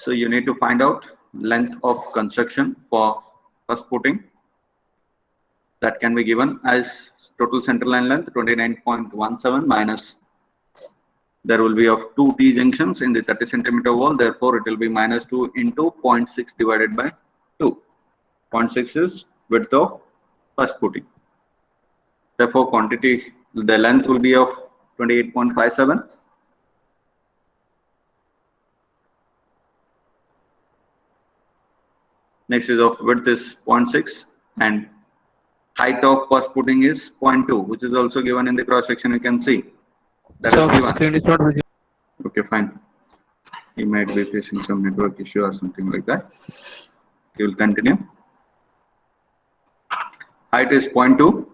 So you need to find out length of construction for first footing. That can be given as total center line length 29.17 minus, there will be of 2 T junctions in the 30 centimeter wall, therefore it will be minus 2 into 0.6 divided by 2. 0.6 is width of first footing. Therefore quantity, the length will be of 28.57. Next is of width is 0.6 and height of first footing is 0.2, which is also given in the cross section. You can see that is given. Okay, fine. You might be facing some network issue or something like that. You will continue. Height is 0.2.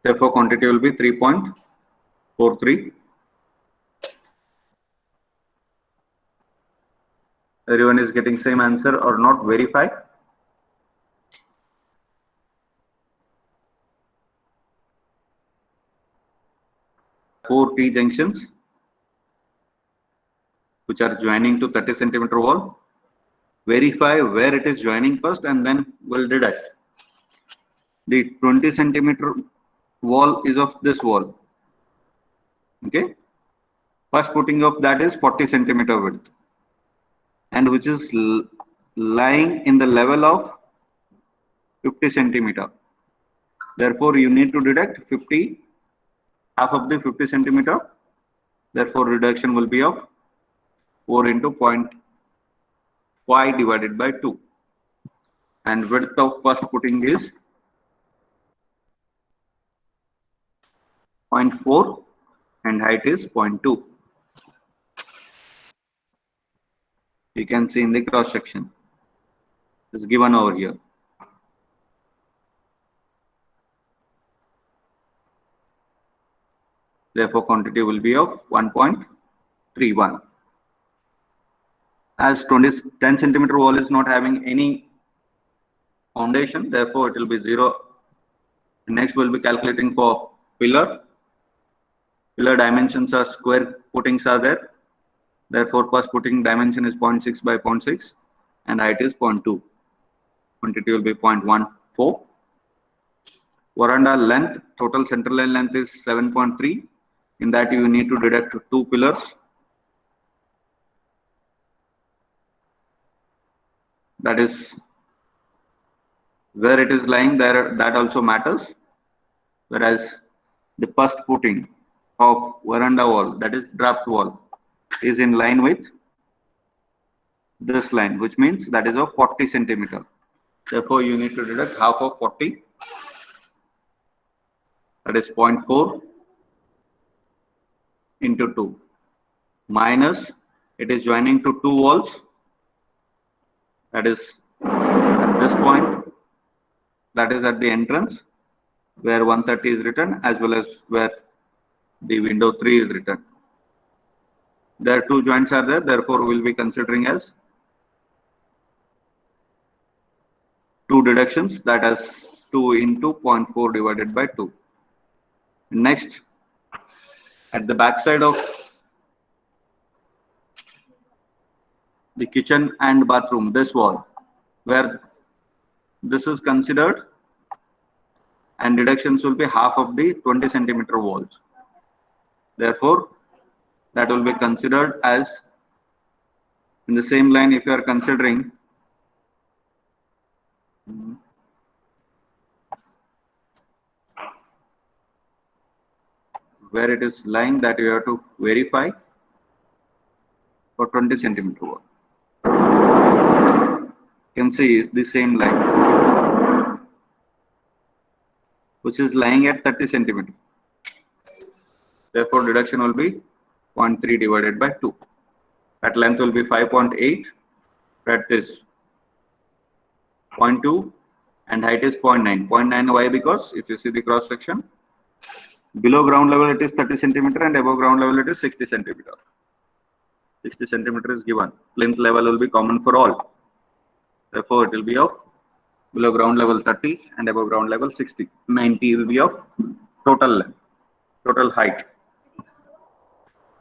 Therefore, quantity will be 3.43. Everyone is getting same answer or not? Verify. Four T junctions which are joining to 30 centimeter wall. Verify where it is joining first and then we'll deduct. The 20 centimeter wall is of this wall. Okay. First footing of that is 40 centimeter width and which is lying in the level of 50 centimeter. Therefore, you need to deduct 50, half of the 50 centimeter. Therefore, reduction will be of 4 into 0.5 divided by 2. And width of first footing is 0.4 and height is 0.2. You can see in the cross section. It's given over here. Therefore, quantity will be of 1.31. As 10 centimeter wall is not having any foundation, therefore it will be 0. Next, we'll be calculating for pillar. Pillar dimensions are square footings are there. Therefore, first footing dimension is 0.6 by 0.6 and height is 0.2. Quantity will be 0.14. Veranda length, total center line length is 7.3. In that you need to deduct 2 pillars. That is where it is lying there, that also matters. Whereas the first footing of veranda wall, that is draft wall, is in line with this line, which means that is of 40 centimeter. Therefore, you need to deduct half of 40. That is 0.4 into 2 minus, it is joining to 2 walls. That is at this point, that is at the entrance where 130 is written as well as where the window 3 is written. There 2 joints are there, therefore we will be considering as 2 deductions, that is 2 into 0.4 divided by 2. Next, at the back side of the kitchen and bathroom, this wall, where this is considered, and deductions will be half of the 20 centimeter walls. Therefore, that will be considered as in the same line. If you are considering where it is lying, that you have to verify for 20 centimeter wall. You can see the same line which is lying at 30 centimeter. Therefore, deduction will be 0.3 divided by 2. That length will be 5.8. That is 0.2 and height is 0.9. 0.9 why? Because if you see the cross section, below ground level it is 30 centimeter and above ground level it is 60 centimeter. 60 centimeter is given. Plinth level will be common for all. Therefore, it will be of below ground level 30 and above ground level 60. 90 will be of total length, total height.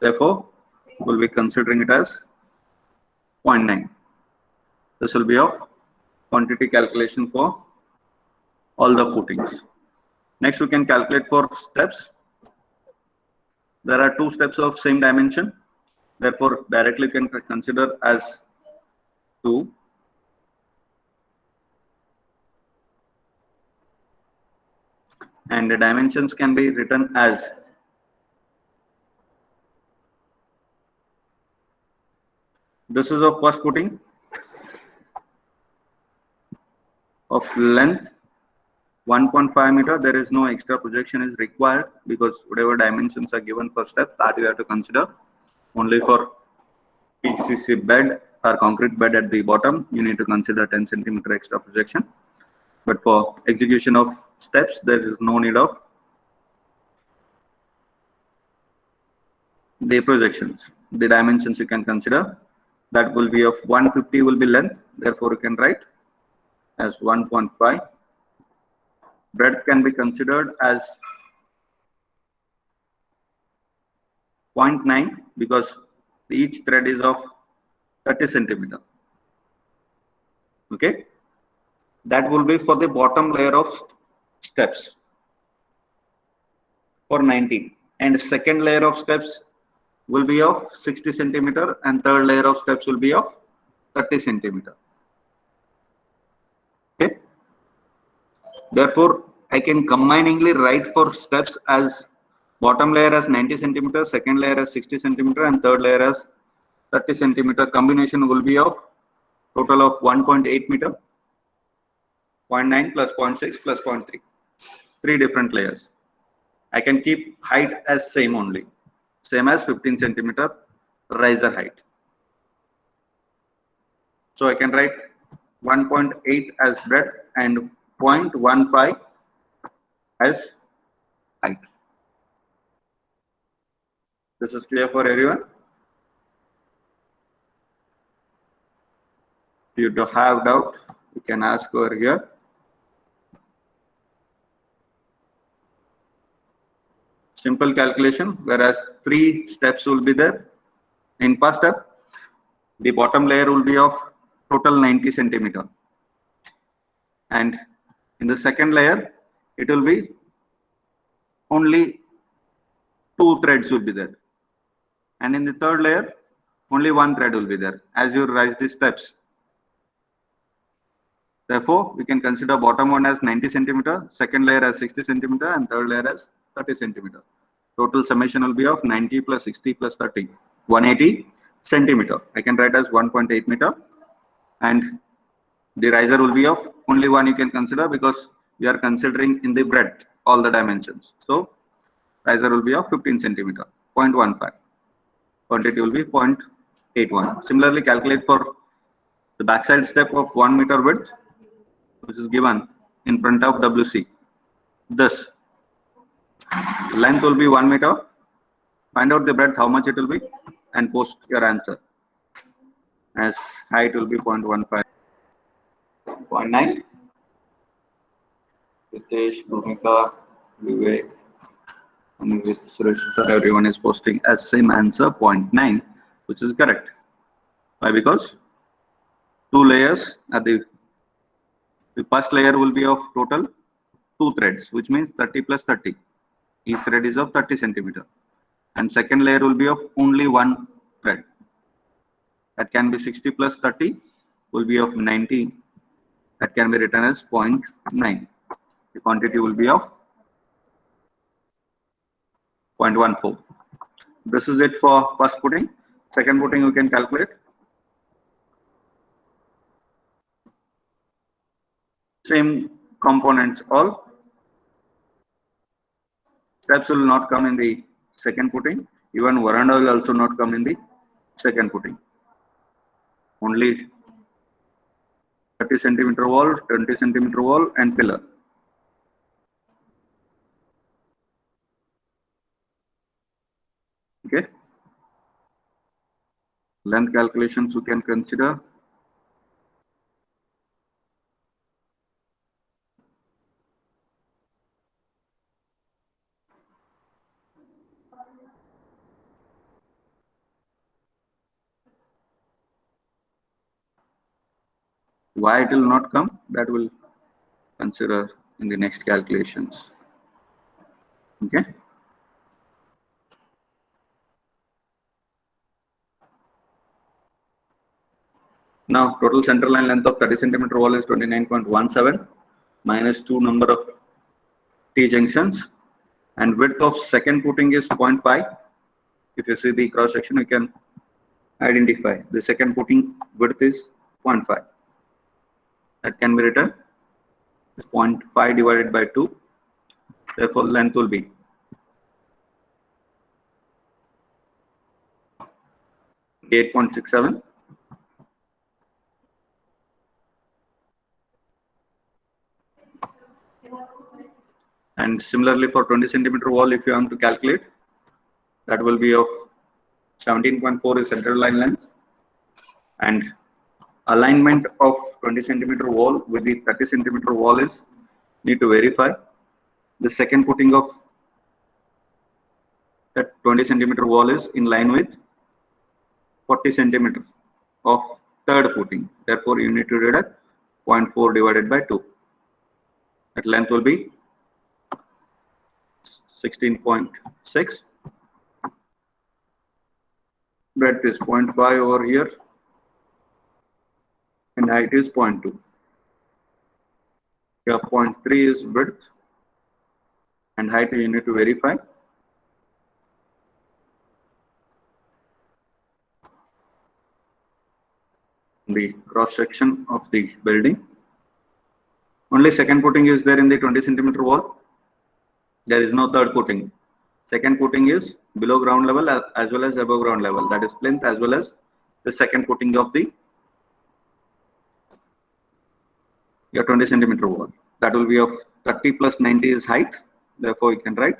Therefore, we'll be considering it as 0.9. This will be of quantity calculation for all the footings. Next, we can calculate for steps. There are 2 steps of same dimension. Therefore, directly can consider as 2. And the dimensions can be written as this is of first footing of length 1.5 meter. There is no extra projection is required because whatever dimensions are given for step that you have to consider. Only for PCC bed or concrete bed at the bottom, you need to consider 10 centimeter extra projection. But for execution of steps, there is no need of the projections. The dimensions you can consider, that will be of 150 will be length. Therefore, you can write as 1.5. Breadth can be considered as 0.9 because each thread is of 30 centimeter. Okay, that will be for the bottom layer of steps for 90, and second layer of steps will be of 60 centimeter and third layer of steps will be of 30 centimeter. Okay, therefore I can combiningly write for steps as bottom layer as 90 centimeter, second layer as 60 centimeter and third layer as 30 centimeter. Combination will be of total of 1.8 meter, 0.9 plus 0.6 plus 0.3, 3 different layers. I can keep height as same only, same as 15 centimeter riser height. So I can write 1.8 as breadth and 0.15 as height. This is clear for everyone? If you do have doubt, you can ask over here. Simple calculation, whereas 3 steps will be there. In first step, the bottom layer will be of total 90 centimeter. And in the second layer, it will be only 2 threads will be there. And in the third layer, only 1 thread will be there as you rise the steps. Therefore, we can consider bottom one as 90 centimeter, second layer as 60 centimeter, and third layer as 30 centimeter. Total summation will be of 90 plus 60 plus 30, 180 centimeter. I can write as 1.8 meter. And the riser will be of only one you can consider because we are considering in the breadth all the dimensions. So, riser will be of 15 centimeter, 0.15. Quantity will be 0.81. Similarly, calculate for the backside step of 1 meter width, which is given in front of WC. This length will be 1 meter. Find out the breadth, how much it will be, and post your answer. As height will be 0.15, 0.9. Ritesh, Bhumika, Vivek, Amit, Suresh, everyone is posting as same answer 0.9, which is correct. Why? Because 2 layers at the first layer will be of total 2 threads, which means 30 plus 30. Each thread is of 30 centimeter. And second layer will be of only 1 thread. That can be 60 plus 30 will be of 90. That can be written as 0.9. The quantity will be of 0.14. This is it for first footing. Second footing you can calculate. Same components all. Steps will not come in the second footing. Even veranda will also not come in the second footing. Only 30 centimeter wall, 20 centimeter wall and pillar. Okay. Length calculations you can consider. Why it will not come, that will consider in the next calculations. Okay. Now total central line length of 30 centimeter wall is 29.17 minus 2 number of T junctions, and width of second footing is 0.5. If you see the cross section, you can identify the second footing width is 0.5. That can be written as 0.5 divided by 2. Therefore, length will be 8.67. And similarly for 20 centimeter wall, if you want to calculate, that will be of 17.4 is central line length, and alignment of 20 centimeter wall with the 30 centimeter wall is need to verify the second footing of that 20 centimeter wall is in line with 40 centimeter of third footing. Therefore, you need to deduct 0.4 divided by 2. That length will be 16.6. Breadth is 0.5 over here, and height is 0.2. Here 0.3 is width, and height you need to verify. The cross section of the building. Only second footing is there in the 20 centimeter wall. There is no third footing. Second footing is below ground level as well as above ground level. That is plinth as well as the second footing of the your 20 centimeter wall. That will be of 30 plus 90 is height. Therefore, you can write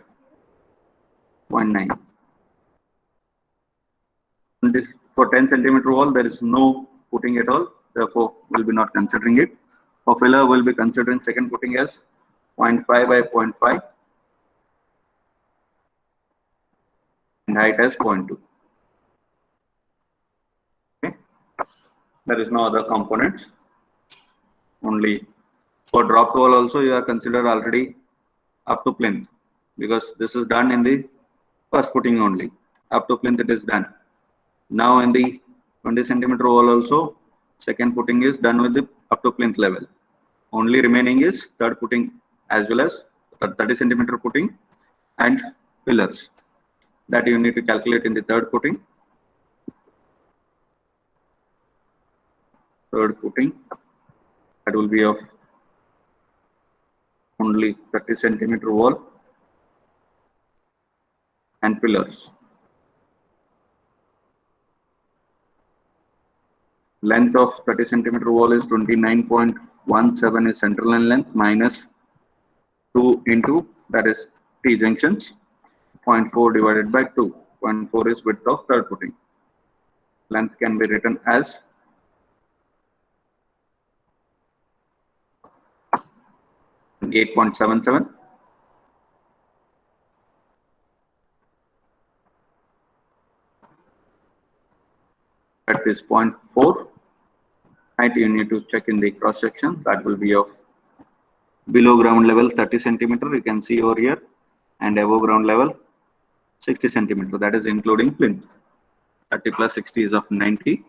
0.9. For 10 centimeter wall, there is no footing at all. Therefore, we'll be not considering it. For pillar, we'll be considering second footing as 0.5 by 0.5 and height as 0.2. Okay. There is no other components. Only for drop wall also you are considered already up to plinth, because this is done in the first footing only. Up to plinth it is done. Now in the 20 centimeter wall also, second footing is done with the up to plinth level. Only remaining is third footing as well as 30 centimeter footing and pillars. That you need to calculate in the third footing. Third footing, that will be of only 30 centimeter wall and pillars. Length of 30 centimeter wall is 29.17 is central line length minus 2 into, that is T junctions, 0.4 divided by 2. 0.4 is width of third footing. Length can be written as 8.77. That is 0.4. Height you need to check in the cross section. That will be of below ground level 30 centimeter. You can see over here, and above ground level 60 centimeter. That is including plinth. 30 plus 60 is of 90.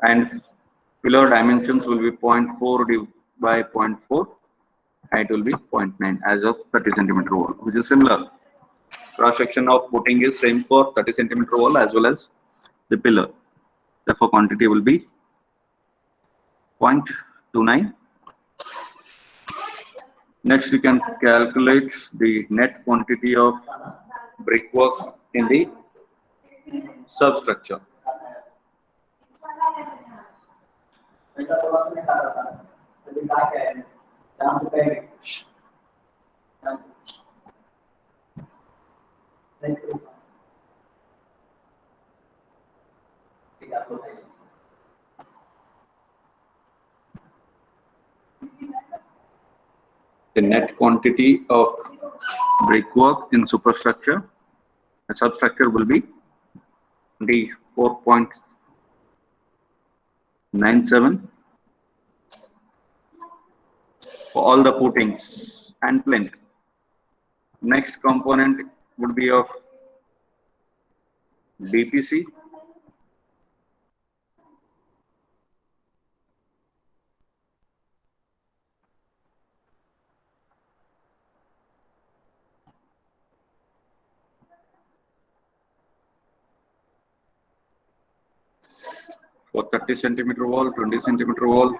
And pillar dimensions will be 0.4 by 0.4. Height will be 0.9 as of 30 centimeter wall, which is similar. Cross section of footing is same for 30 centimeter wall as well as the pillar. Therefore, quantity will be 0.29. Next, you can calculate the net quantity of brickwork in the substructure. the net quantity of brickwork in superstructure, the substructure will be 24.97 for all the footings and plinth. Next component would be of DPC. For 30 centimeter wall, 20 centimeter wall,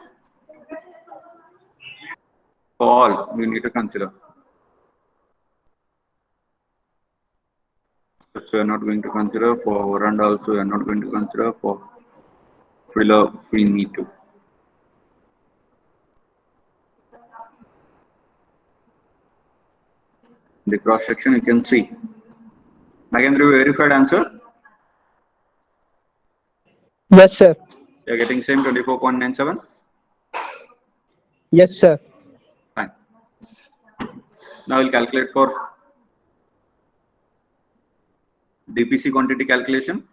for all we need to consider. So we are not going to consider for veranda also, we are not going to consider for pillar, we need to. The cross section you can see. Nagendra, verified answer? Yes, sir. You are getting same 24.97? Yes, sir. Fine. Now we'll calculate for DPC quantity calculation.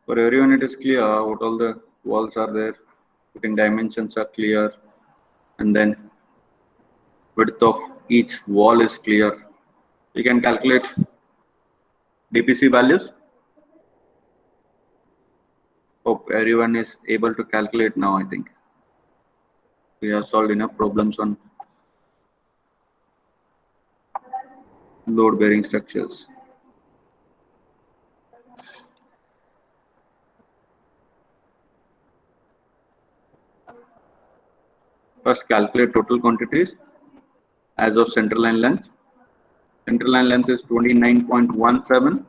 For everyone it is clear what all the walls are there, footing dimensions are clear, and then width of each wall is clear. You can calculate DPC values. Hope everyone is able to calculate now. I think we have solved enough problems on load bearing structures. First calculate total quantities as of central line length. Central line length is 29.17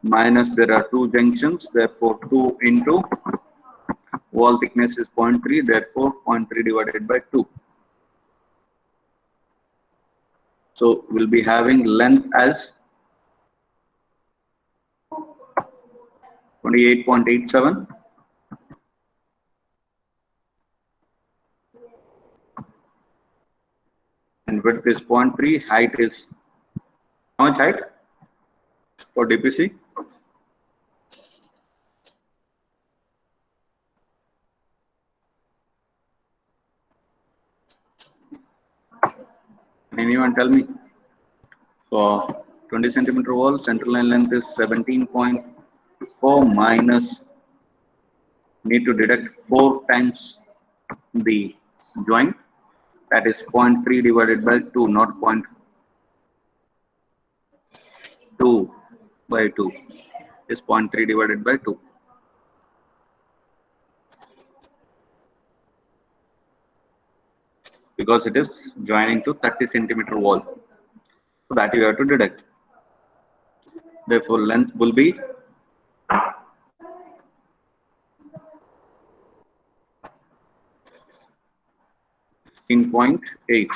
minus there are two junctions, therefore 2 into wall thickness is 0.3, therefore 0.3 divided by 2. So we'll be having length as 28.87 and width is 0.3, height is how much height for DPC? Anyone tell me? For 20 centimeter wall, central line length is 17.4 minus, need to deduct 4 times the joint, that is 0.3 divided by 2, not 0.2 by 2, is 0.3 divided by 2. Because it is joining to 30 centimeter wall. So that you have to deduct. Therefore, length will be 16.8.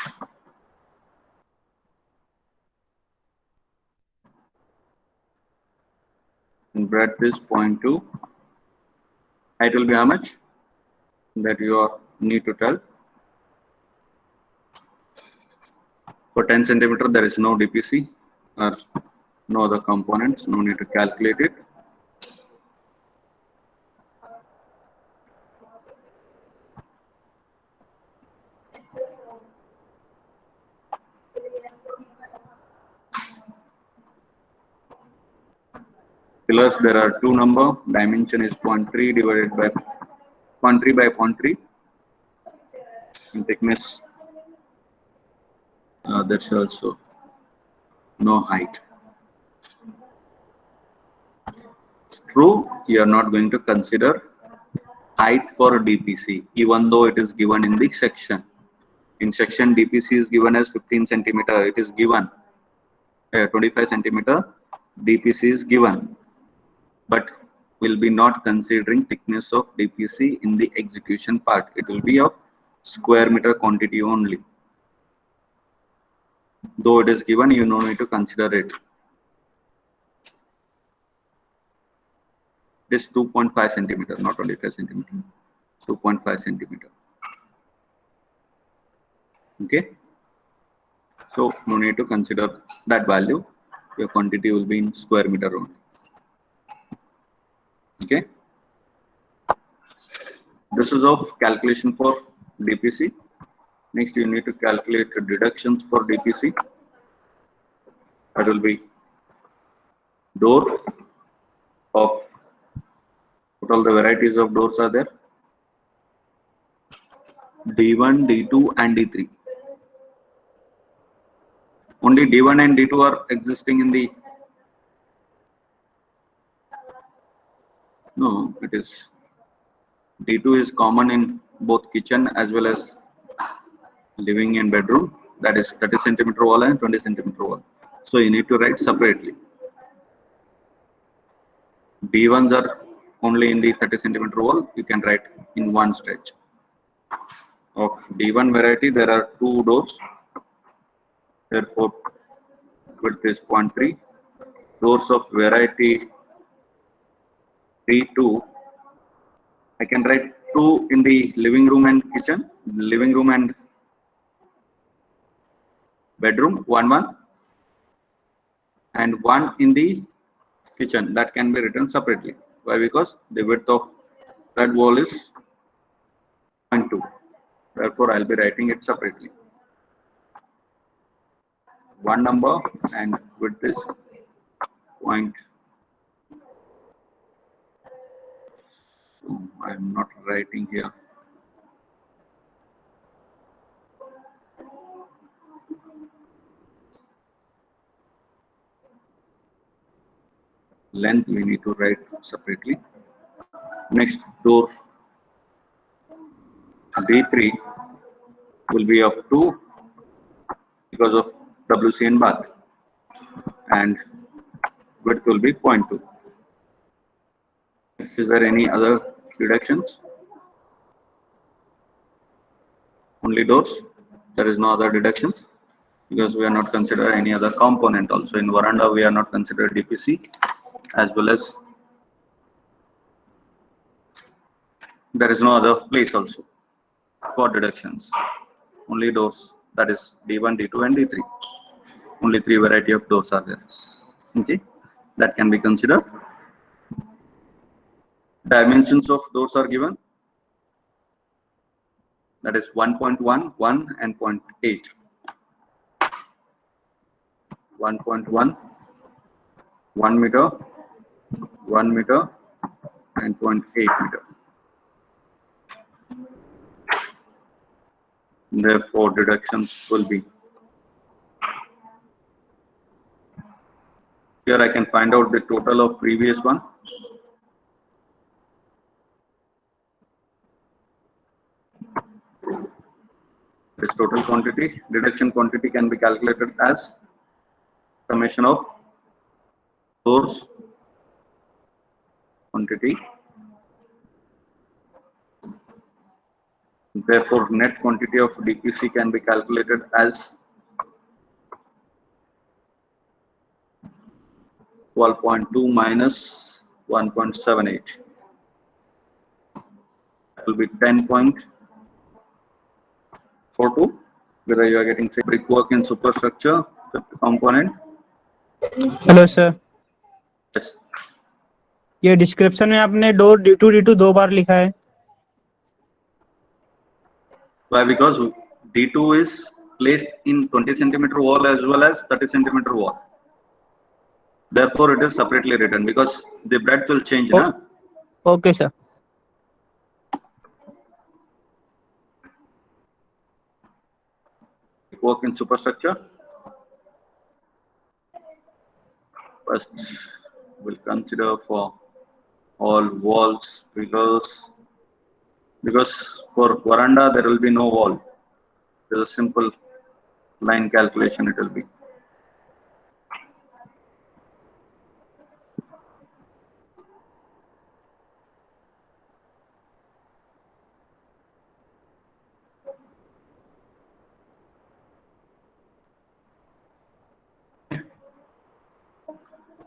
And breadth is 0.2. Height will be how much? That you need to tell. For 10 centimeter, there is no DPC or no other components, no need to calculate it. Pillars, there are two number, dimension is 0.3 divided by 0.3 by 0.3, and thickness, that's also no height. It's true, you are not going to consider height for DPC, even though it is given in the section. In section, DPC is given as 15 centimeter, it is given 25 centimeter, DPC is given, but will be not considering thickness of DPC in the execution part. It will be of square meter quantity only. Though it is given, you no need to consider it. is 2.5 centimeter, not 25 centimeter, 2.5 centimeter. Okay. So no need to consider that value. Your quantity will be in square meter only. Okay. This is of calculation for DPC. Next, you need to calculate the deductions for DPC. That will be door of total, the varieties of doors are there. D1, D2 and D3. Only D1 and D2 are existing in the, no, it is D2 is common in both kitchen as well as living and bedroom. That is 30 centimeter wall and 20 centimeter wall. So you need to write separately. D1s are only in the 30 centimeter wall. You can write in one stretch. Of D1 variety, there are two doors. Therefore, width is 0.3. Doors of variety D2, I can write 2 in the living room and kitchen, living room and bedroom, 1, and 1 in the kitchen. That can be written separately. Why? Because the width of that wall is 0.2. Therefore, I'll be writing it separately. 1 number and width is 0.2. So I'm not writing here. Length we need to write separately. Next, door D3 will be of 2 because of WC and bath, and width will be 0.2. Is there any other deductions? Only doors. There is no other deductions because we are not considered any other component. Also in veranda we are not considered DPC, as well as there is no other place also for deductions. Only doors, that is D1, D2 and D3. Only 3 variety of doors are there. Okay, that can be considered. Dimensions of doors are given. That is 1.1, 1 and 0.8. 1.1, 1 meter, 1 meter and 0.8 meter. Therefore, deductions will be. Here I can find out the total of previous one. This total quantity, deduction quantity can be calculated as summation of doors quantity. Therefore, net quantity of DPC can be calculated as 12.2 minus 1.78. That will be 10.42. Whether you are getting say brickwork in superstructure, fifth component. Hello sir, Yes. ये description में आपने door D2 2 बार लिखा है. Why? Because D2 is placed in 20 centimeter wall as well as 30 centimeter wall. Therefore, it is separately written because the breadth will change. Oh. Na? Okay sir. Work in superstructure. First, we'll consider for all walls, pillars, because for veranda there will be no wall. There's a simple line calculation it will be.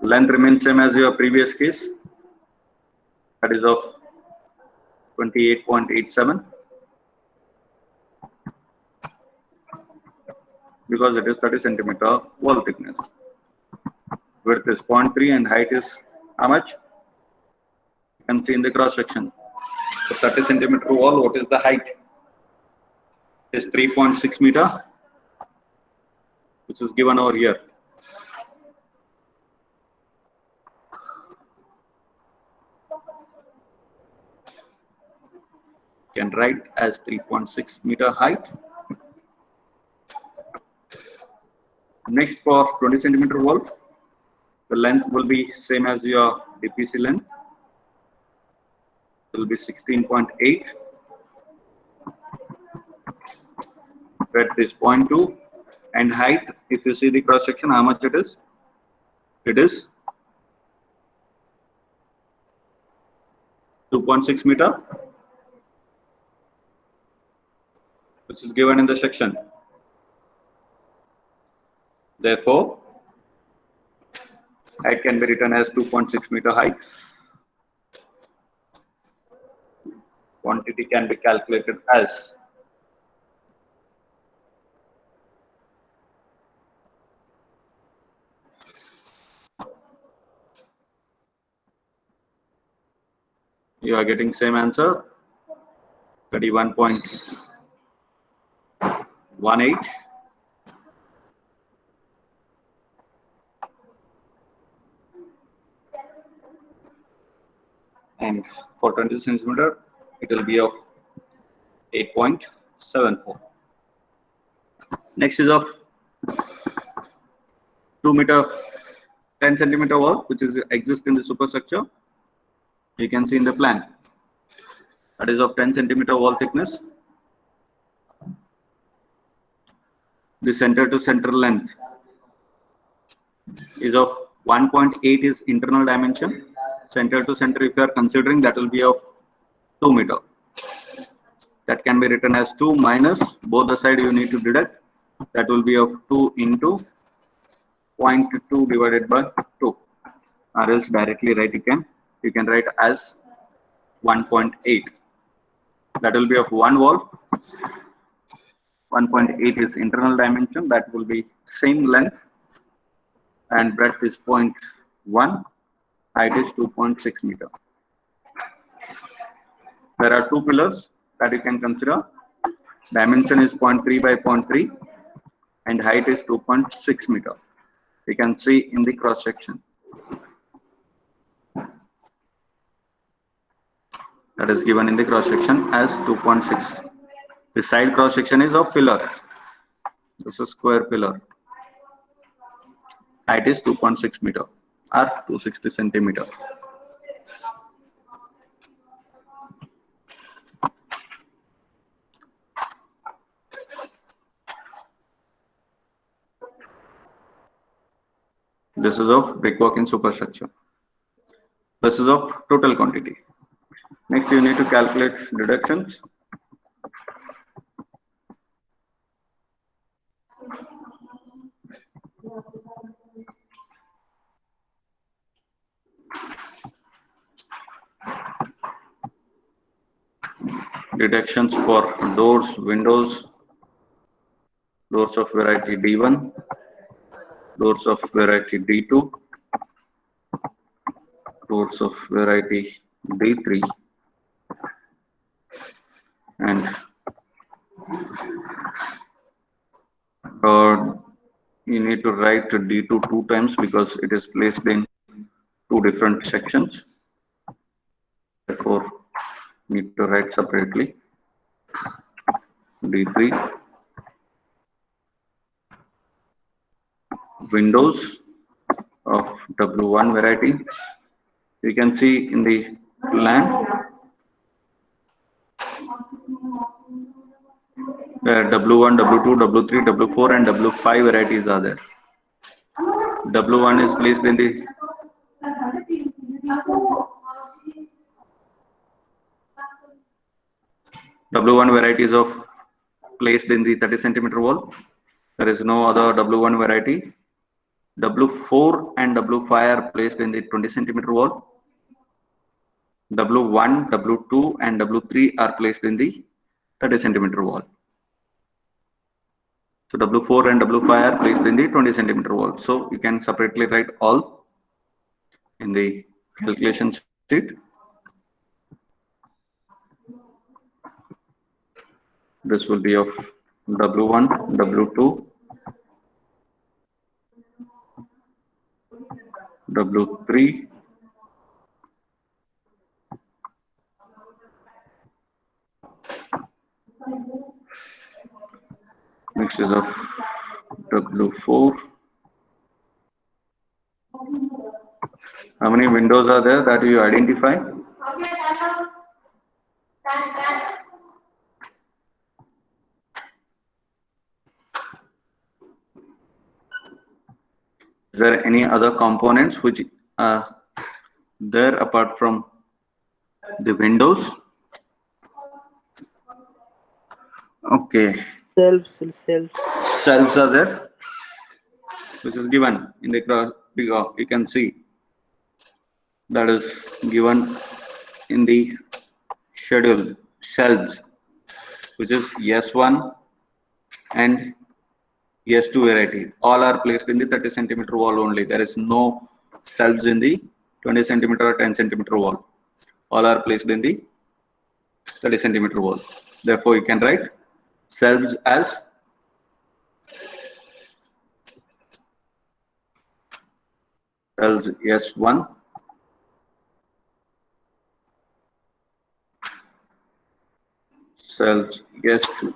Length remains same as your previous case. that is of 28.87, because it is 30 centimeter wall thickness. Width is 0.3 and height is how much? You can see in the cross section. So 30 centimeter wall, what is the height? It is 3.6 meter, which is given over here. Can write as 3.6 meter height. Next, for 20 centimeter wall, the length will be same as your DPC length. It will be 16.8. Breadth is 0.2, and height, if you see the cross section, how much it is? It is 2.6 meter, which is given in the section. Therefore, height can be written as 2.6 meter height. Quantity can be calculated as you are getting same answer, 31.18. And for 20 centimeter, it will be of 8.74. Next is of 2 meter 10 centimeter wall, which is exist in the superstructure. You can see in the plan. That is of 10 centimeter wall thickness. The center to center length is of 1.8 is internal dimension. Center to center, if you are considering, that will be of 2 meter. That can be written as 2 minus both the side you need to deduct. That will be of 2 into 0.2 divided by 2. Or else directly write you can write as 1.8. That will be of one wall. 1.8 is internal dimension. That will be same length, and breadth is 0.1. Height is 2.6 meter. There are two pillars that you can consider. Dimension is 0.3 by 0.3 and height is 2.6 meter. You can see in the cross section. That is given in the cross section as 2.6. The side cross section is of pillar. This is square pillar. Height is 2.6 meter or 260 centimeter. This is of brickwork in superstructure. This is of total quantity. Next, you need to calculate deductions. Deductions for doors, windows, doors of variety D1, doors of variety D2, doors of variety D3, and you need to write D2 two times because it is placed in two different sections. Therefore, need to write separately. D3. Windows of W1 variety. You can see in the plan W1, W2, W3, W4 and W5 varieties are there. W1 is placed in the W1 varieties of placed in the 30 centimeter wall. There is no other W1 variety. W4 and W5 are placed in the 20 centimeter wall. W1, W2 and W3 are placed in the 30 centimeter wall. So W4 and W5 are placed in the 20 centimeter wall. So you can separately write all in the calculation sheet. This will be of W1, W2, W3, next is of W4. How many windows are there that you identify? Is there any other components which are there apart from the windows? Okay. Shelves are there, which is given in the figure. You can see that is given in the schedule. Shelves, which is S1 and S2 variety. All are placed in the 30 centimeter wall only. There is no shelves in the 20 centimeter or 10 centimeter wall. All are placed in the 30 centimeter wall. Therefore, you can write shelves as shelves S1, shelves S2.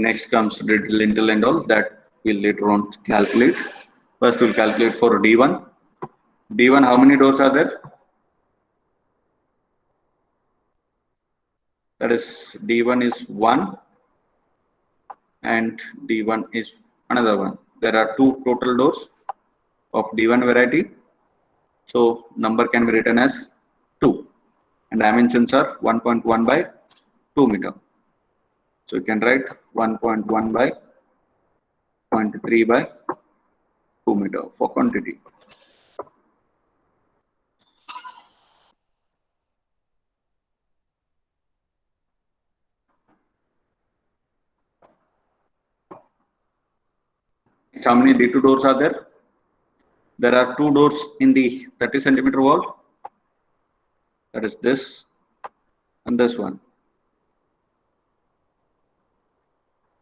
Next comes lintel and all that we'll later on calculate. First, we'll calculate for D1. D1, how many doors are there? That is D1 is 1 and D1 is another one. There are 2 total doors of D1 variety. So number can be written as 2 and dimensions are 1.1 by 2 meter. So you can write 1.1 by 0.3 by 2 meter for quantity. How many D2 doors are there? There are 2 doors in the 30 centimeter wall. That is this and this one.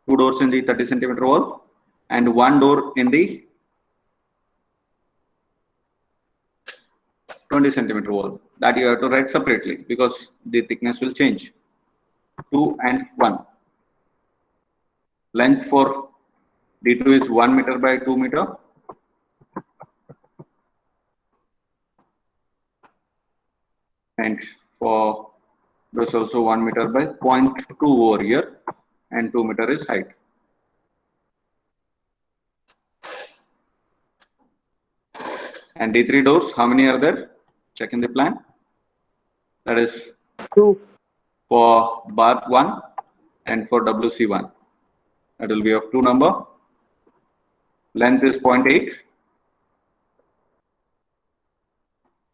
2 doors in the 30 centimeter wall and 1 door in the 20 centimeter wall. That you have to write separately because the thickness will change. 2 and 1. Length for D2 is 1 meter by 2 meter. And for this also 1 meter by 0.2 over here and 2 meter is height. And D3 doors, how many are there? Check in the plan. That is 2 for bath 1 and for WC1. That will be of 2 number. Length is 0.8.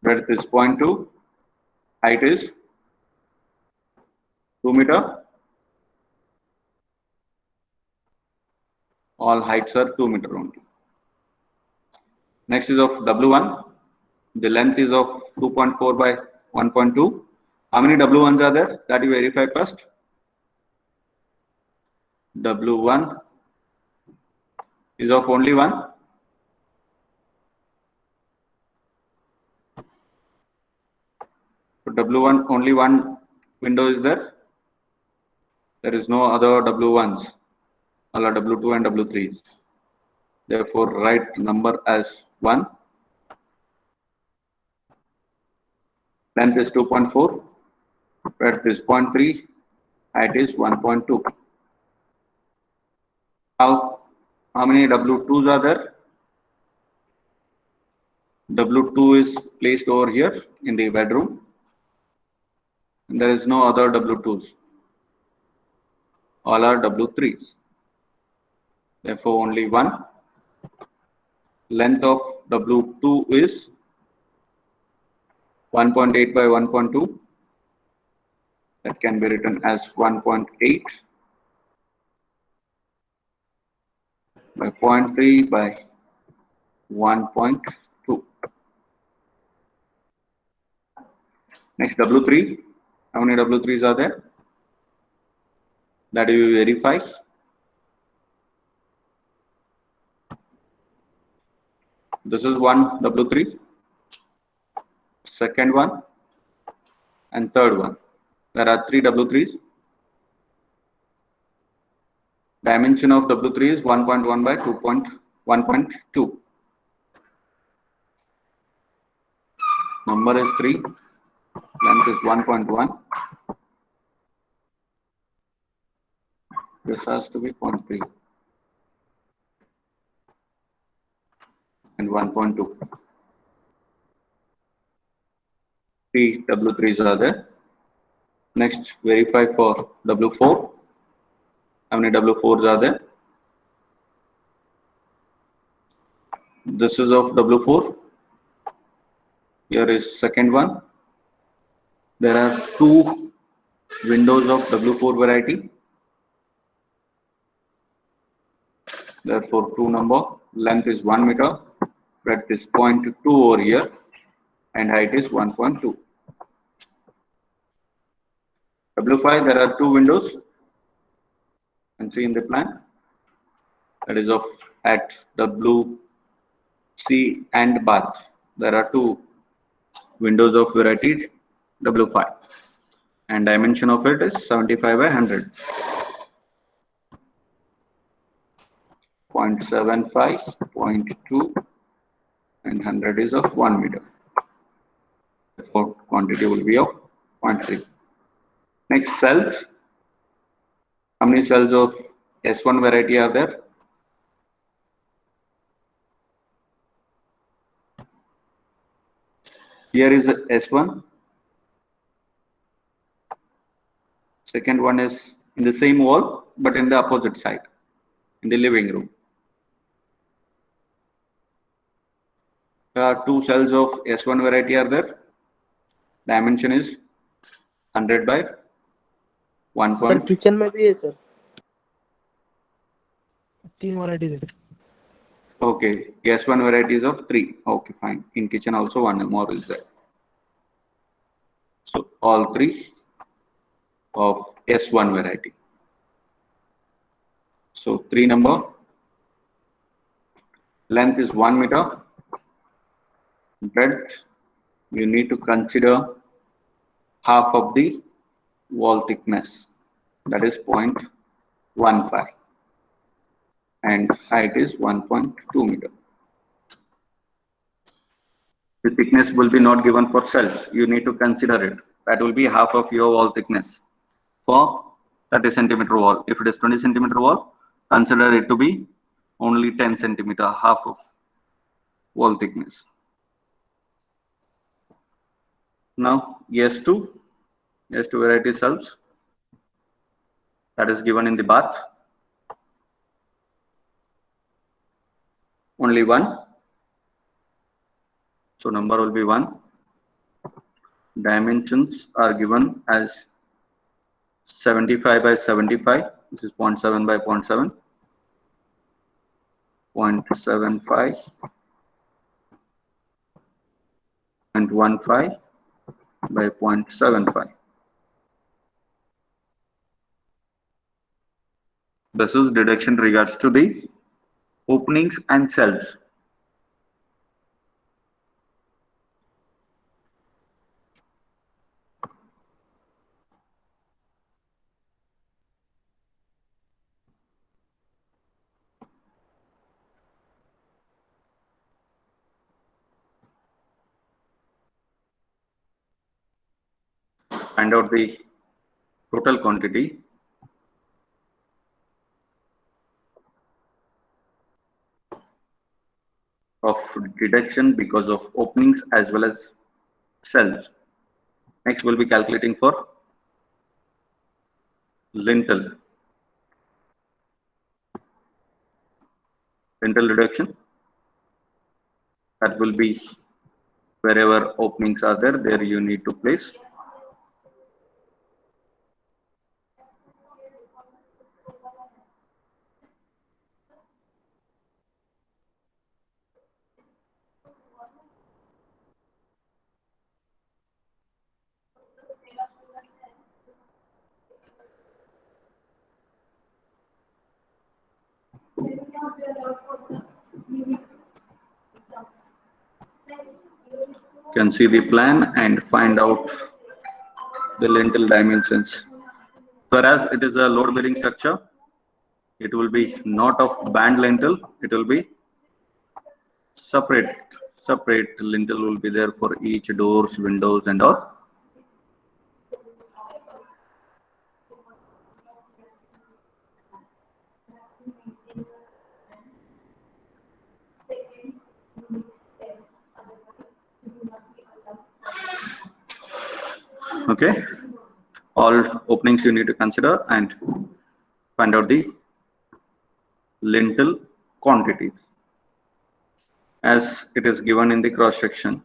Breadth is 0.2. Height is 2 meter. All heights are 2 meter only. Next is of W1. The length is of 2.4 by 1.2. How many W1s are there? That you verify first. W1 is of only 1. For W1, only 1 window is there. There is no other W1s. All are W2 and W3s. Therefore, write number as 1. Length is 2.4. Breadth is 0.3. Height is 1.2. How many W2s are there? W2 is placed over here in the bedroom. And there is no other W2s. All are W3s. Therefore, only 1. length of W2 is 1.8 by 1.2. That can be written as 1.8 by 0.3 by 1.2. Next, W3. How many W3s are there? That you verify. This is one W3, second one, and third one. There are three W3s. Dimension of W3 is 1.1 by 1.2. Number is 3. Length is 1.1. This has to be 0.3 and 1.2. 3 W3s are there. Next, verify for W4. How many W4s are there? This is of W4. Here is second one. There are two windows of W4 variety. Therefore, 2 number. Length is 1 meter. Breadth is 0.2 over here. And height is 1.2. W5, there are two windows. And see in the plan. That is of at WC and bath. There are two windows of variety W5. And dimension of it is 75 by 100. 0.75, 0.2, and 100 is of 1 meter. Therefore, quantity will be of 0.3. Next, cells. How many cells of S1 variety are there? Here is S1. Second one is in the same wall, but in the opposite side, in the living room. There are two cells of S1 variety are there. Dimension is 100 by 1. Sir kitchen में भी है sir, 3 varieties है. Okay, S1 varieties of 3. Okay, fine. In kitchen also one more is there. So all 3 of S1 variety. So 3 number. Length is 1 meter. Breadth, you need to consider half of the wall thickness. That is 0.15. And height is 1.2 meter. The thickness will be not given for cells. You need to consider it. That will be half of your wall thickness for 30 centimeter wall. If it is 20 centimeter wall, consider it to be only 10 centimeter, half of wall thickness. Now, S2 variety cells, that is given in the bath. Only 1. So number will be 1. Dimensions are given as 75 by 75. This is 0.7 by 0.7. 0.75 and 1.5 by 0.75. This is deduction regards to the openings and cells. Find out the total quantity of deduction because of openings as well as cells. Next, we'll be calculating for lintel. Lintel deduction. That will be wherever openings are there, there you need to place. You can see the plan and find out the lintel dimensions. Whereas it is a load bearing structure, it will be not of band lintel, it will be separate lintel will be there for each doors, windows and all. Okay, all openings you need to consider and find out the lintel quantities as it is given in the cross section.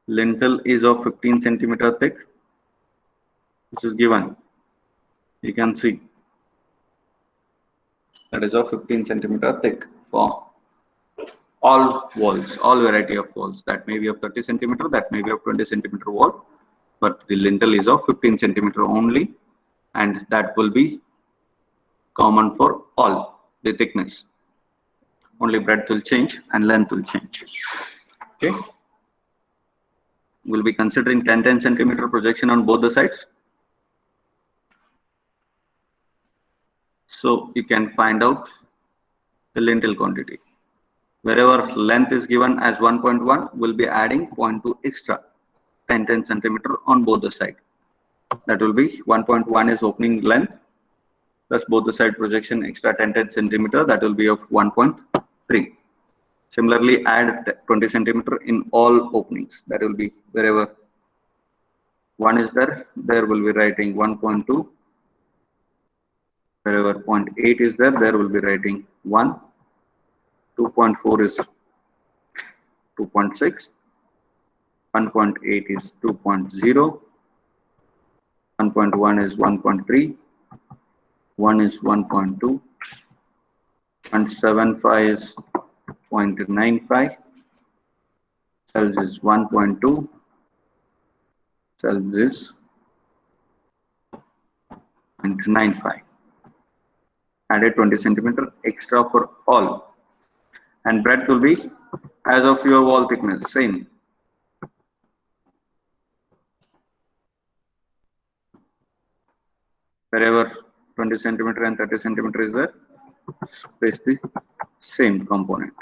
Lintel is of 15 centimeter thick. This is given. You can see that is of 15 centimeter thick for all walls, all variety of walls. That may be of 30 centimeter, that may be of 20 centimeter wall, but the lintel is of 15 centimeter only, and that will be common for all the thickness. Only breadth will change and length will change. Okay. We'll be considering 10 centimeter projection on both the sides. So you can find out the lintel quantity. Wherever length is given as 1.1, we'll be adding 0.2 extra, 10 centimeter on both the sides. That will be 1.1 is opening length plus both the side projection extra 10 centimeter, that will be of 1.3. Similarly, add 20 centimeter in all openings. That will be wherever 1 is there, there will be writing 1.2. Wherever 0.8 is there, there will be writing 1. 2.4 is 2.6. 1.8 is 2.0. 1.1 is 1.3. 1 is 1.2. And 0.75 is 0.95. Cells is 1.2. Cells is 0.95. Added 20 centimeter extra for all. And breadth will be as of your wall thickness, same. Wherever 20 centimeter and 30 centimeter is there, place the same component.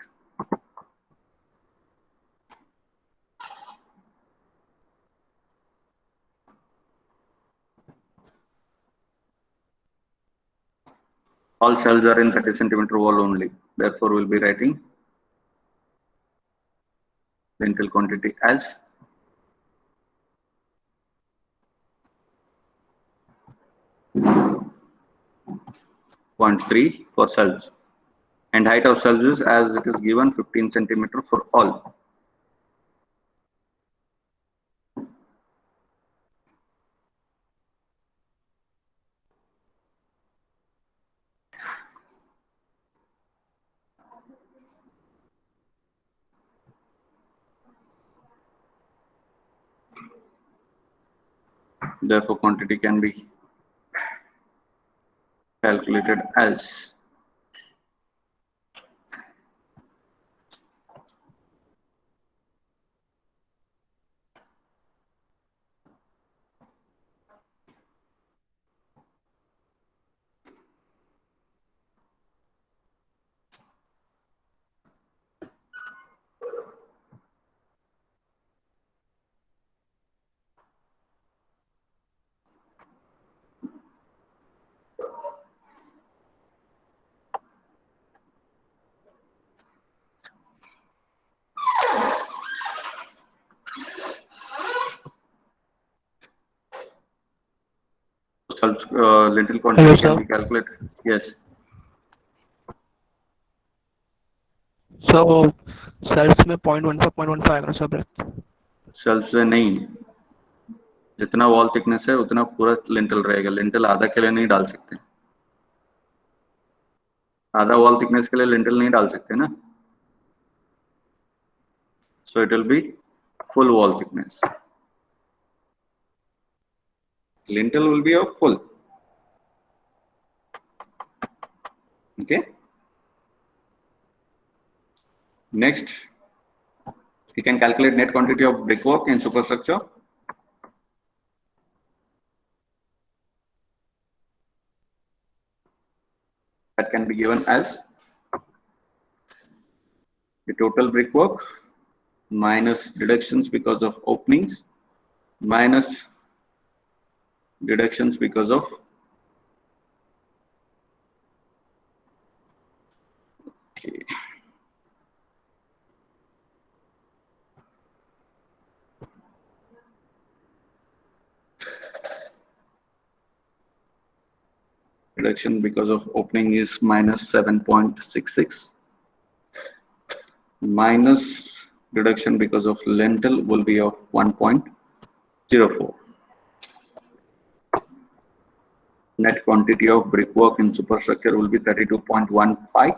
All cells are in 30 centimeter wall only. Therefore, we'll be writing lintel quantity as 0.3 for cells. And height of cells is as it is given 15 centimeter for all. Therefore, quantity can be calculated as lintel quantity Hello, can sir. be calculated. Yes. So sales में 0.15 आएगा ना sir breath? Self से नहीं, जितना wall thickness है उतना पूरा lintel रहेगा। लिंटल आधा के लिए नहीं डाल सकते, आधा वॉल थिकनेस के लिए लिंटल नहीं डाल सकते ना। So it will be full wall thickness, lintel will be of full. Okay, next we can calculate net quantity of brickwork in superstructure. That can be given as the total brickwork minus deductions because of openings minus deductions because of reduction because of opening is minus 7.66 minus reduction because of lintel will be of 1.04. Net quantity of brickwork in superstructure will be 32.15